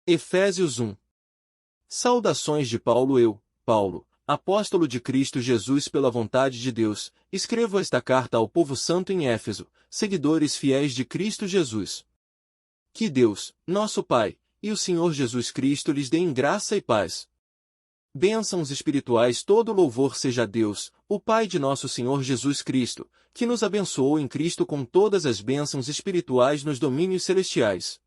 Efésios 1. Saudações de Paulo. Eu, Paulo, apóstolo de Cristo Jesus pela vontade de Deus, escrevo esta carta ao povo santo em Éfeso, seguidores fiéis de Cristo Jesus. Que Deus, nosso Pai, e o Senhor Jesus Cristo lhes deem graça e paz. Bênçãos espirituais. Todo louvor seja a Deus, o Pai de nosso Senhor Jesus Cristo, que nos abençoou em Cristo com todas as bênçãos espirituais nos domínios celestiais.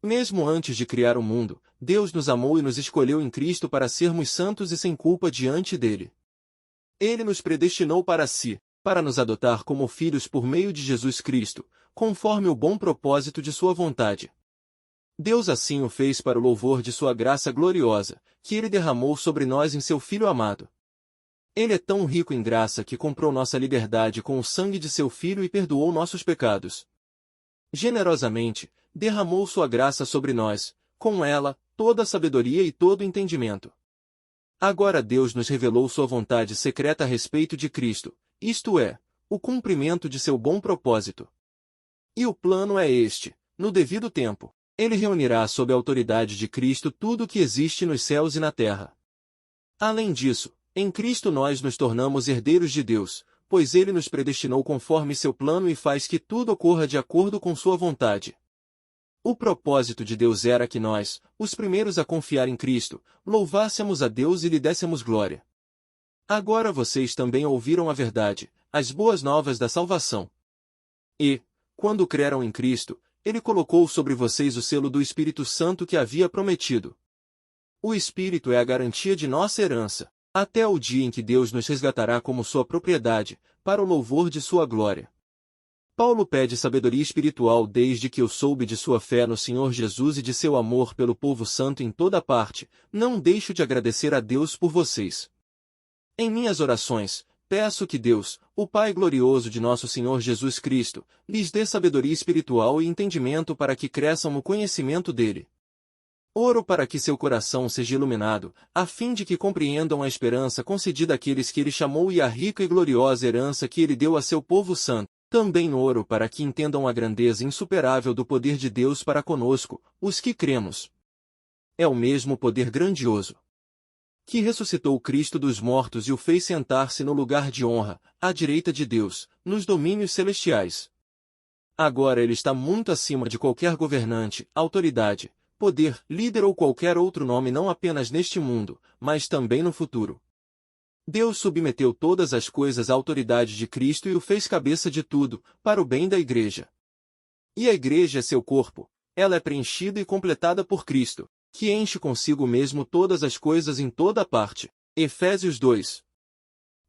Mesmo antes de criar o mundo, Deus nos amou e nos escolheu em Cristo para sermos santos e sem culpa diante dele. Ele nos predestinou para si, para nos adotar como filhos por meio de Jesus Cristo, conforme o bom propósito de sua vontade. Deus assim o fez para o louvor de sua graça gloriosa, que ele derramou sobre nós em seu Filho amado. Ele é tão rico em graça que comprou nossa liberdade com o sangue de seu Filho e perdoou nossos pecados. Generosamente, derramou sua graça sobre nós, com ela, toda a sabedoria e todo o entendimento. Agora Deus nos revelou sua vontade secreta a respeito de Cristo, isto é, o cumprimento de seu bom propósito. E o plano é este: no devido tempo, ele reunirá sob a autoridade de Cristo tudo o que existe nos céus e na terra. Além disso, em Cristo nós nos tornamos herdeiros de Deus, pois ele nos predestinou conforme seu plano e faz que tudo ocorra de acordo com sua vontade. O propósito de Deus era que nós, os primeiros a confiar em Cristo, louvássemos a Deus e lhe dessemos glória. Agora vocês também ouviram a verdade, as boas novas da salvação. E, quando creram em Cristo, ele colocou sobre vocês o selo do Espírito Santo que havia prometido. O Espírito é a garantia de nossa herança, até o dia em que Deus nos resgatará como sua propriedade, para o louvor de sua glória. Paulo pede sabedoria espiritual desde que eu soube de sua fé no Senhor Jesus e de seu amor pelo povo santo em toda parte, não deixo de agradecer a Deus por vocês. Em minhas orações, peço que Deus, o Pai glorioso de nosso Senhor Jesus Cristo, lhes dê sabedoria espiritual e entendimento para que cresçam no conhecimento dele. Oro para que seu coração seja iluminado, a fim de que compreendam a esperança concedida àqueles que ele chamou e a rica e gloriosa herança que ele deu a seu povo santo. Também oro para que entendam a grandeza insuperável do poder de Deus para conosco, os que cremos. É o mesmo poder grandioso que ressuscitou Cristo dos mortos e o fez sentar-se no lugar de honra, à direita de Deus, nos domínios celestiais. Agora ele está muito acima de qualquer governante, autoridade, poder, líder ou qualquer outro nome não apenas neste mundo, mas também no futuro. Deus submeteu todas as coisas à autoridade de Cristo e o fez cabeça de tudo, para o bem da Igreja. E a Igreja é seu corpo, ela é preenchida e completada por Cristo, que enche consigo mesmo todas as coisas em toda parte. Efésios 2.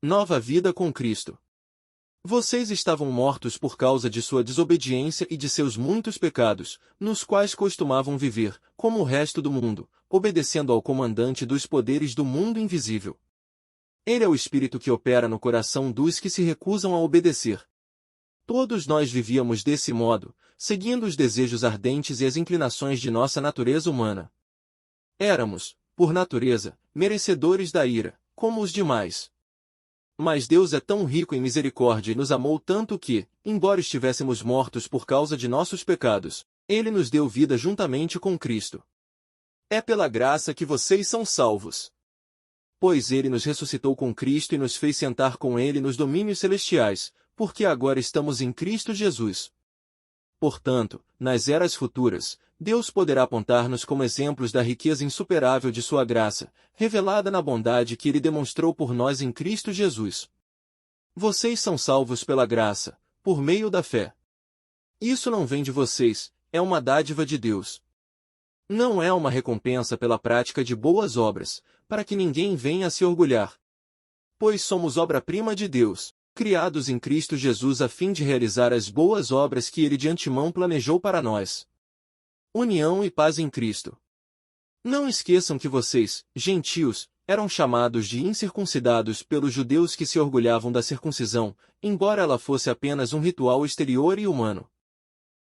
Nova vida com Cristo. Vocês estavam mortos por causa de sua desobediência e de seus muitos pecados, nos quais costumavam viver, como o resto do mundo, obedecendo ao comandante dos poderes do mundo invisível. Ele é o Espírito que opera no coração dos que se recusam a obedecer. Todos nós vivíamos desse modo, seguindo os desejos ardentes e as inclinações de nossa natureza humana. Éramos, por natureza, merecedores da ira, como os demais. Mas Deus é tão rico em misericórdia e nos amou tanto que, embora estivéssemos mortos por causa de nossos pecados, ele nos deu vida juntamente com Cristo. É pela graça que vocês são salvos. Pois ele nos ressuscitou com Cristo e nos fez sentar com ele nos domínios celestiais, porque agora estamos em Cristo Jesus. Portanto, nas eras futuras, Deus poderá apontar-nos como exemplos da riqueza insuperável de sua graça, revelada na bondade que ele demonstrou por nós em Cristo Jesus. Vocês são salvos pela graça, por meio da fé. Isso não vem de vocês, é uma dádiva de Deus. Não é uma recompensa pela prática de boas obras, para que ninguém venha a se orgulhar. Pois somos obra-prima de Deus, criados em Cristo Jesus a fim de realizar as boas obras que ele de antemão planejou para nós. União e paz em Cristo. Não esqueçam que vocês, gentios, eram chamados de incircuncidados pelos judeus que se orgulhavam da circuncisão, embora ela fosse apenas um ritual exterior e humano.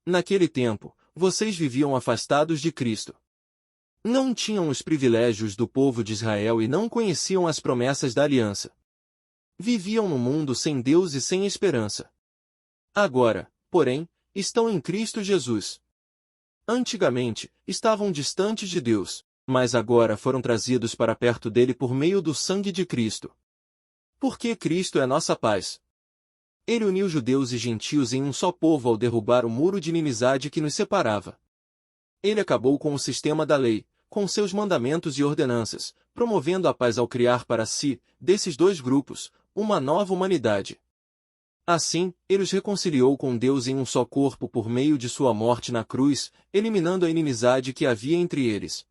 Naquele tempo, vocês viviam afastados de Cristo. Não tinham os privilégios do povo de Israel e não conheciam as promessas da aliança. Viviam no mundo sem Deus e sem esperança. Agora, porém, estão em Cristo Jesus. Antigamente, estavam distantes de Deus, mas agora foram trazidos para perto dele por meio do sangue de Cristo. Porque Cristo é nossa paz. Ele uniu judeus e gentios em um só povo ao derrubar o muro de inimizade que nos separava. Ele acabou com o sistema da lei, com seus mandamentos e ordenanças, promovendo a paz ao criar para si, desses dois grupos, uma nova humanidade. Assim, ele os reconciliou com Deus em um só corpo por meio de sua morte na cruz, eliminando a inimizade que havia entre eles.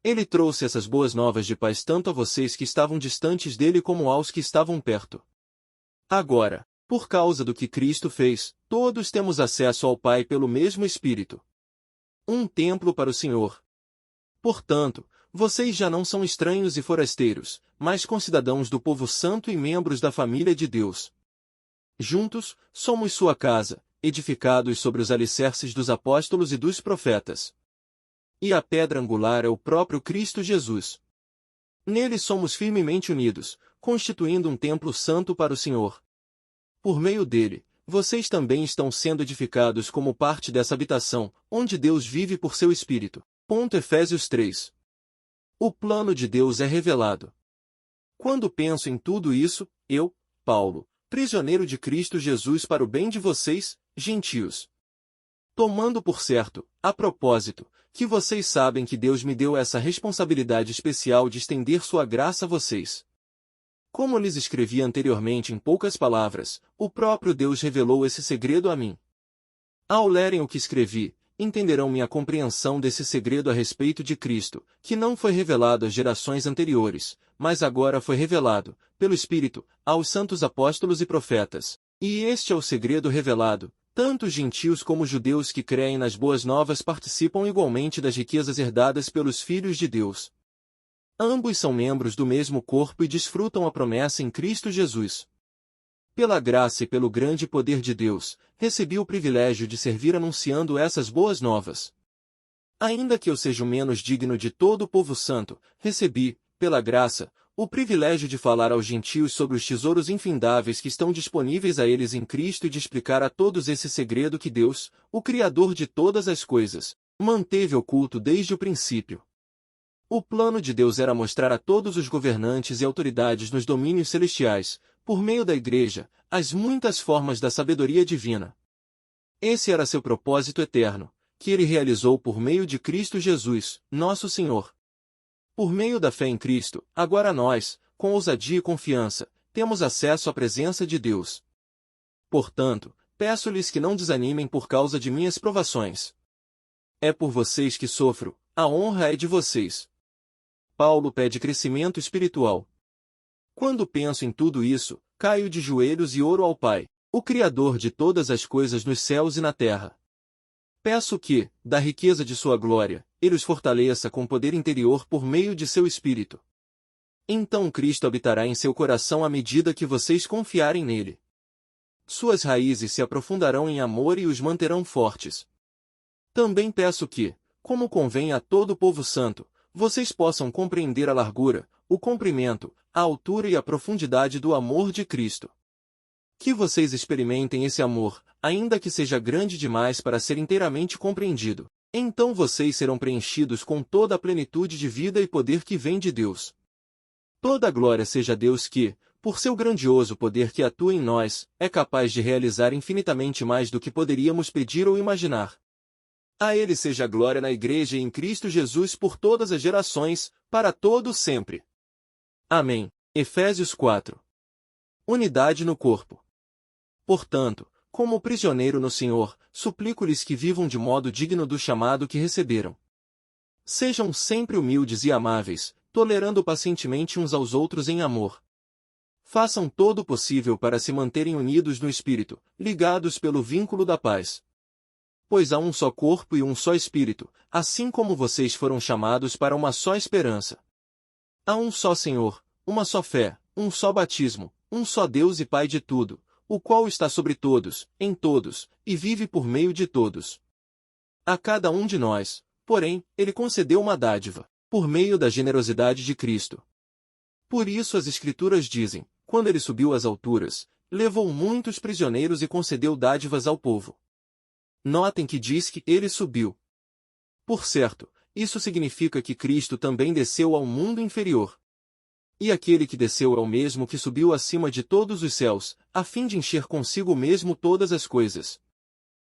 Ele trouxe essas boas novas de paz tanto a vocês que estavam distantes dele como aos que estavam perto. Agora, por causa do que Cristo fez, todos temos acesso ao Pai pelo mesmo Espírito. Um templo para o Senhor. Portanto, vocês já não são estranhos e forasteiros, mas concidadãos do povo santo e membros da família de Deus. Juntos, somos sua casa, edificados sobre os alicerces dos apóstolos e dos profetas. E a pedra angular é o próprio Cristo Jesus. Nele somos firmemente unidos, constituindo um templo santo para o Senhor. Por meio dele, vocês também estão sendo edificados como parte dessa habitação, onde Deus vive por seu Espírito. Efésios 3. O plano de Deus é revelado. Quando penso em tudo isso, eu, Paulo, prisioneiro de Cristo Jesus para o bem de vocês, gentios. Tomando por certo, a propósito, que vocês sabem que Deus me deu essa responsabilidade especial de estender sua graça a vocês. Como lhes escrevi anteriormente em poucas palavras, o próprio Deus revelou esse segredo a mim. Ao lerem o que escrevi, entenderão minha compreensão desse segredo a respeito de Cristo, que não foi revelado às gerações anteriores, mas agora foi revelado, pelo Espírito, aos santos apóstolos e profetas. E este é o segredo revelado: tanto os gentios como os judeus que creem nas boas novas participam igualmente das riquezas herdadas pelos filhos de Deus. Ambos são membros do mesmo corpo e desfrutam a promessa em Cristo Jesus. Pela graça e pelo grande poder de Deus, recebi o privilégio de servir anunciando essas boas novas. Ainda que eu seja o menos digno de todo o povo santo, recebi, pela graça, o privilégio de falar aos gentios sobre os tesouros infindáveis que estão disponíveis a eles em Cristo e de explicar a todos esse segredo que Deus, o Criador de todas as coisas, manteve oculto desde o princípio. O plano de Deus era mostrar a todos os governantes e autoridades nos domínios celestiais, por meio da Igreja, as muitas formas da sabedoria divina. Esse era seu propósito eterno, que ele realizou por meio de Cristo Jesus, nosso Senhor. Por meio da fé em Cristo, agora nós, com ousadia e confiança, temos acesso à presença de Deus. Portanto, peço-lhes que não desanimem por causa de minhas provações. É por vocês que sofro, a honra é de vocês. Paulo pede crescimento espiritual. Quando penso em tudo isso, caio de joelhos e oro ao Pai, o Criador de todas as coisas nos céus e na terra. Peço que, da riqueza de sua glória, ele os fortaleça com poder interior por meio de seu Espírito. Então Cristo habitará em seu coração à medida que vocês confiarem nele. Suas raízes se aprofundarão em amor e os manterão fortes. Também peço que, como convém a todo o povo santo, vocês possam compreender a largura, o comprimento, a altura e a profundidade do amor de Cristo. Que vocês experimentem esse amor, ainda que seja grande demais para ser inteiramente compreendido. Então vocês serão preenchidos com toda a plenitude de vida e poder que vem de Deus. Toda a glória seja a Deus que, por seu grandioso poder que atua em nós, é capaz de realizar infinitamente mais do que poderíamos pedir ou imaginar. A Ele seja a glória na Igreja e em Cristo Jesus por todas as gerações, para todo sempre. Amém. Efésios 4. Unidade no corpo. Portanto, como prisioneiro no Senhor, suplico-lhes que vivam de modo digno do chamado que receberam. Sejam sempre humildes e amáveis, tolerando pacientemente uns aos outros em amor. Façam todo o possível para se manterem unidos no Espírito, ligados pelo vínculo da paz. Pois há um só corpo e um só Espírito, assim como vocês foram chamados para uma só esperança. Há um só Senhor, uma só fé, um só batismo, um só Deus e Pai de tudo, o qual está sobre todos, em todos, e vive por meio de todos. A cada um de nós, porém, ele concedeu uma dádiva, por meio da generosidade de Cristo. Por isso as Escrituras dizem, quando ele subiu às alturas, levou muitos prisioneiros e concedeu dádivas ao povo. Notem que diz que ele subiu. Por certo, isso significa que Cristo também desceu ao mundo inferior. E aquele que desceu é o mesmo que subiu acima de todos os céus, a fim de encher consigo mesmo todas as coisas.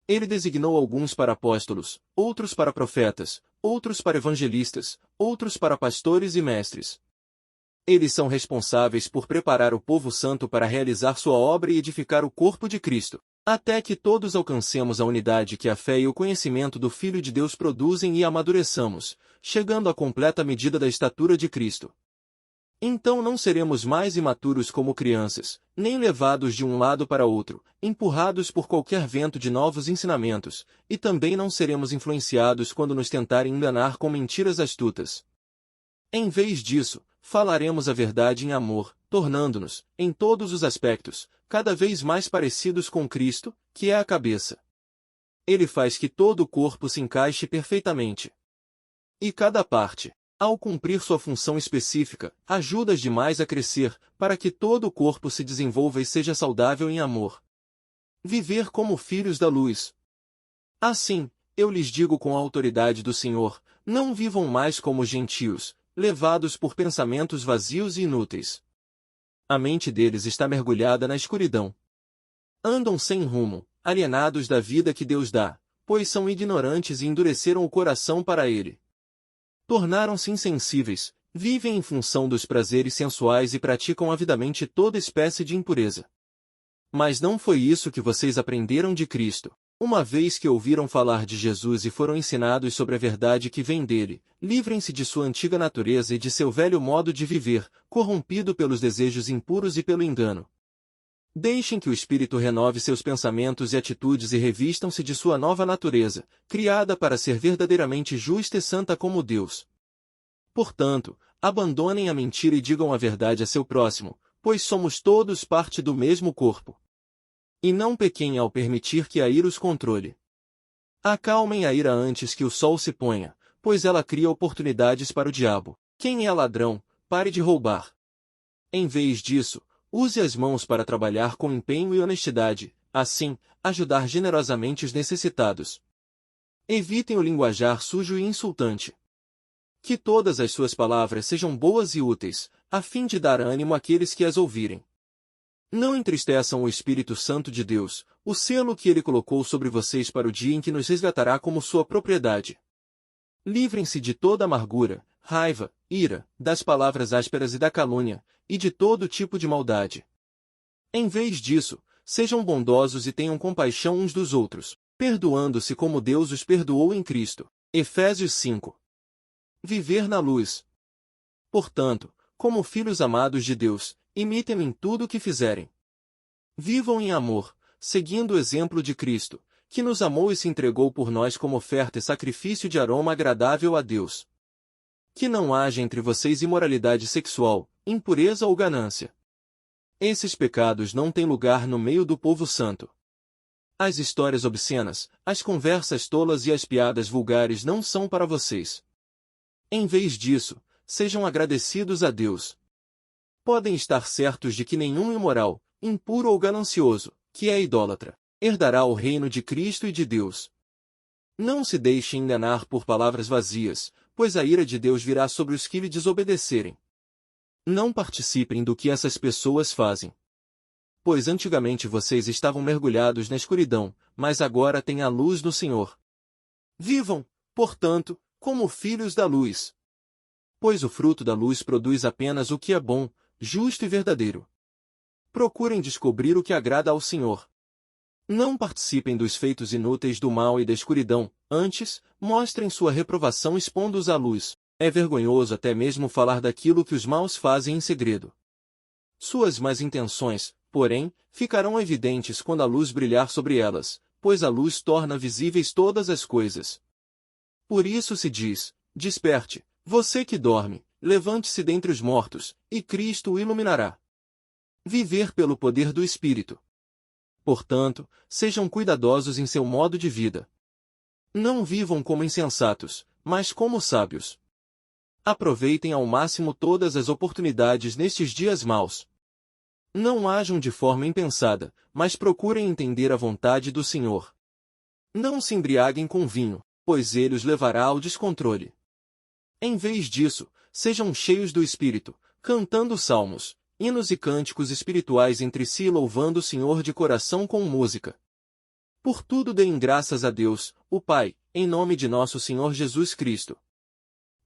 Ele designou alguns para apóstolos, outros para profetas, outros para evangelistas, outros para pastores e mestres. Eles são responsáveis por preparar o povo santo para realizar sua obra e edificar o corpo de Cristo, até que todos alcancemos a unidade que a fé e o conhecimento do Filho de Deus produzem e amadureçamos, chegando à completa medida da estatura de Cristo. Então não seremos mais imaturos como crianças, nem levados de um lado para outro, empurrados por qualquer vento de novos ensinamentos, e também não seremos influenciados quando nos tentarem enganar com mentiras astutas. Em vez disso, falaremos a verdade em amor, tornando-nos, em todos os aspectos, cada vez mais parecidos com Cristo, que é a cabeça. Ele faz que todo o corpo se encaixe perfeitamente. E cada parte, ao cumprir sua função específica, ajuda demais a crescer, para que todo o corpo se desenvolva e seja saudável em amor. Viver como filhos da luz. Assim, eu lhes digo com a autoridade do Senhor, não vivam mais como gentios, levados por pensamentos vazios e inúteis. A mente deles está mergulhada na escuridão. Andam sem rumo, alienados da vida que Deus dá, pois são ignorantes e endureceram o coração para ele. Tornaram-se insensíveis, vivem em função dos prazeres sensuais e praticam avidamente toda espécie de impureza. Mas não foi isso que vocês aprenderam de Cristo. Uma vez que ouviram falar de Jesus e foram ensinados sobre a verdade que vem dele, livrem-se de sua antiga natureza e de seu velho modo de viver, corrompido pelos desejos impuros e pelo engano. Deixem que o Espírito renove seus pensamentos e atitudes e revistam-se de sua nova natureza, criada para ser verdadeiramente justa e santa como Deus. Portanto, abandonem a mentira e digam a verdade a seu próximo, pois somos todos parte do mesmo corpo. E não pequem ao permitir que a ira os controle. Acalmem a ira antes que o sol se ponha, pois ela cria oportunidades para o diabo. Quem é ladrão, pare de roubar. Em vez disso, use as mãos para trabalhar com empenho e honestidade, assim, ajudar generosamente os necessitados. Evitem o linguajar sujo e insultante. Que todas as suas palavras sejam boas e úteis, a fim de dar ânimo àqueles que as ouvirem. Não entristeçam o Espírito Santo de Deus, o selo que ele colocou sobre vocês para o dia em que nos resgatará como sua propriedade. Livrem-se de toda amargura, raiva, ira, das palavras ásperas e da calúnia, e de todo tipo de maldade. Em vez disso, sejam bondosos e tenham compaixão uns dos outros, perdoando-se como Deus os perdoou em Cristo. Efésios 5. Viver na luz. Portanto, como filhos amados de Deus, imitem-no em tudo o que fizerem. Vivam em amor, seguindo o exemplo de Cristo, que nos amou e se entregou por nós como oferta e sacrifício de aroma agradável a Deus. Que não haja entre vocês imoralidade sexual, impureza ou ganância. Esses pecados não têm lugar no meio do povo santo. As histórias obscenas, as conversas tolas e as piadas vulgares não são para vocês. Em vez disso, sejam agradecidos a Deus. Podem estar certos de que nenhum imoral, impuro ou ganancioso, que é idólatra, herdará o reino de Cristo e de Deus. Não se deixem enganar por palavras vazias, pois a ira de Deus virá sobre os que lhe desobedecerem. Não participem do que essas pessoas fazem. Pois antigamente vocês estavam mergulhados na escuridão, mas agora têm a luz no Senhor. Vivam, portanto, como filhos da luz. Pois o fruto da luz produz apenas o que é bom, justo e verdadeiro. Procurem descobrir o que agrada ao Senhor. Não participem dos feitos inúteis do mal e da escuridão, antes, mostrem sua reprovação expondo-os à luz. É vergonhoso até mesmo falar daquilo que os maus fazem em segredo. Suas más intenções, porém, ficarão evidentes quando a luz brilhar sobre elas, pois a luz torna visíveis todas as coisas. Por isso se diz, desperte, você que dorme, levante-se dentre os mortos, e Cristo o iluminará. Viver pelo poder do Espírito. Portanto, sejam cuidadosos em seu modo de vida. Não vivam como insensatos, mas como sábios. Aproveitem ao máximo todas as oportunidades nestes dias maus. Não ajam de forma impensada, mas procurem entender a vontade do Senhor. Não se embriaguem com vinho, pois ele os levará ao descontrole. Em vez disso, sejam cheios do Espírito, cantando salmos, hinos e cânticos espirituais entre si, louvando o Senhor de coração com música. Por tudo deem graças a Deus, o Pai, em nome de nosso Senhor Jesus Cristo.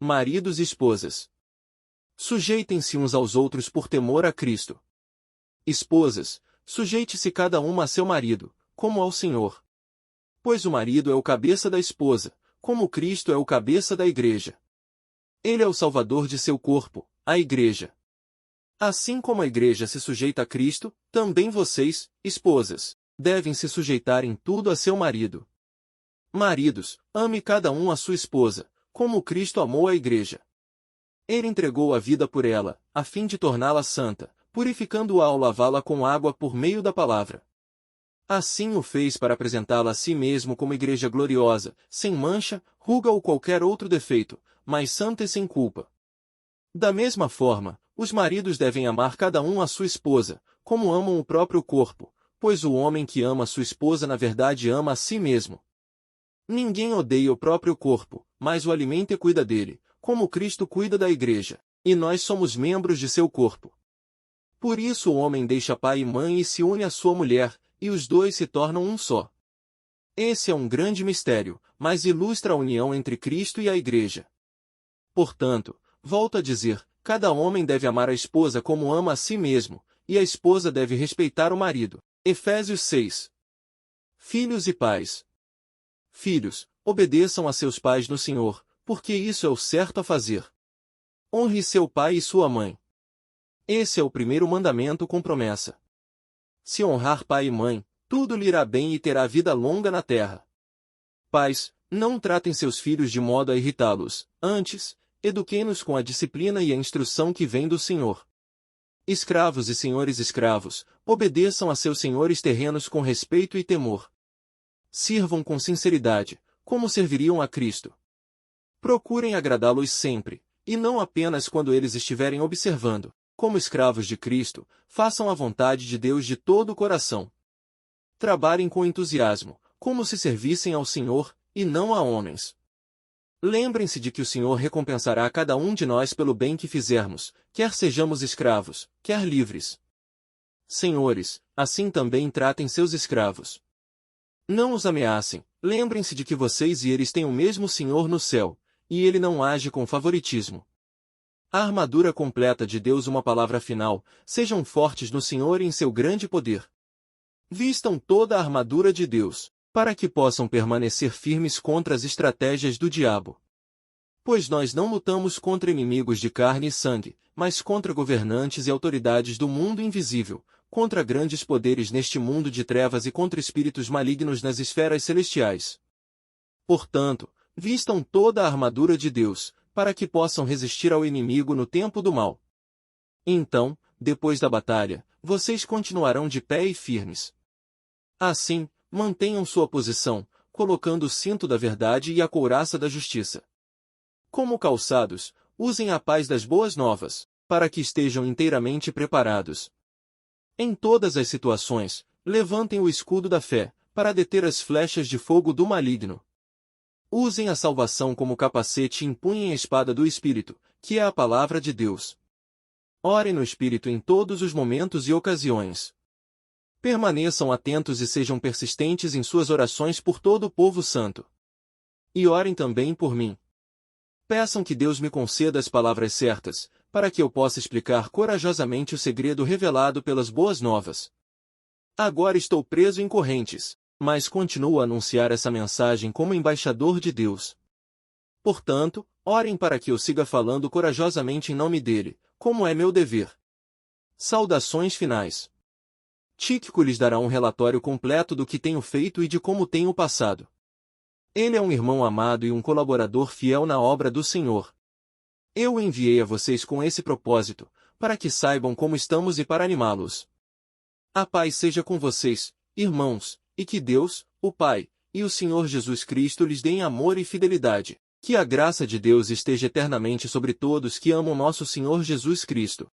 Maridos e esposas, sujeitem-se uns aos outros por temor a Cristo. Esposas, sujeite-se cada uma a seu marido, como ao Senhor. Pois o marido é o cabeça da esposa, como Cristo é o cabeça da igreja. Ele é o salvador de seu corpo, a igreja. Assim como a igreja se sujeita a Cristo, também vocês, esposas, devem se sujeitar em tudo a seu marido. Maridos, ame cada um a sua esposa, como Cristo amou a igreja. Ele entregou a vida por ela, a fim de torná-la santa, purificando-a ao lavá-la com água por meio da palavra. Assim o fez para apresentá-la a si mesmo como igreja gloriosa, sem mancha, ruga ou qualquer outro defeito, mas santa e sem culpa. Da mesma forma, os maridos devem amar cada um a sua esposa, como amam o próprio corpo, pois o homem que ama sua esposa na verdade ama a si mesmo. Ninguém odeia o próprio corpo, mas o alimenta e cuida dele, como Cristo cuida da igreja, e nós somos membros de seu corpo. Por isso o homem deixa pai e mãe e se une à sua mulher, e os dois se tornam um só. Esse é um grande mistério, mas ilustra a união entre Cristo e a igreja. Portanto, volto a dizer, cada homem deve amar a esposa como ama a si mesmo, e a esposa deve respeitar o marido. Efésios 6. Filhos e pais. Filhos, obedeçam a seus pais no Senhor, porque isso é o certo a fazer. Honre seu pai e sua mãe. Esse é o primeiro mandamento com promessa. Se honrar pai e mãe, tudo lhe irá bem e terá vida longa na terra. Pais, não tratem seus filhos de modo a irritá-los, antes, eduquem-nos com a disciplina e a instrução que vem do Senhor. Escravos e senhores escravos, obedeçam a seus senhores terrenos com respeito e temor. Sirvam com sinceridade, como serviriam a Cristo. Procurem agradá-los sempre, e não apenas quando eles estiverem observando. Como escravos de Cristo, façam a vontade de Deus de todo o coração. Trabalhem com entusiasmo, como se servissem ao Senhor, e não a homens. Lembrem-se de que o Senhor recompensará cada um de nós pelo bem que fizermos, quer sejamos escravos, quer livres. Senhores, assim também tratem seus escravos. Não os ameacem, lembrem-se de que vocês e eles têm o mesmo Senhor no céu, e ele não age com favoritismo. A armadura completa de Deus, uma palavra final, sejam fortes no Senhor e em seu grande poder. Vistam toda a armadura de Deus, para que possam permanecer firmes contra as estratégias do diabo. Pois nós não lutamos contra inimigos de carne e sangue, mas contra governantes e autoridades do mundo invisível, contra grandes poderes neste mundo de trevas e contra espíritos malignos nas esferas celestiais. Portanto, vistam toda a armadura de Deus, para que possam resistir ao inimigo no tempo do mal. Então, depois da batalha, vocês continuarão de pé e firmes. Assim, mantenham sua posição, colocando o cinto da verdade e a couraça da justiça. Como calçados, usem a paz das boas novas, para que estejam inteiramente preparados. Em todas as situações, levantem o escudo da fé, para deter as flechas de fogo do maligno. Usem a salvação como capacete e empunhem a espada do Espírito, que é a palavra de Deus. Orem no Espírito em todos os momentos e ocasiões. Permaneçam atentos e sejam persistentes em suas orações por todo o povo santo. E orem também por mim. Peçam que Deus me conceda as palavras certas, para que eu possa explicar corajosamente o segredo revelado pelas boas novas. Agora estou preso em correntes, mas continuo a anunciar essa mensagem como embaixador de Deus. Portanto, orem para que eu siga falando corajosamente em nome dele, como é meu dever. Saudações finais. Tíquico lhes dará um relatório completo do que tenho feito e de como tenho passado. Ele é um irmão amado e um colaborador fiel na obra do Senhor. Eu o enviei a vocês com esse propósito, para que saibam como estamos e para animá-los. A paz seja com vocês, irmãos, e que Deus, o Pai, e o Senhor Jesus Cristo lhes deem amor e fidelidade. Que a graça de Deus esteja eternamente sobre todos que amam nosso Senhor Jesus Cristo.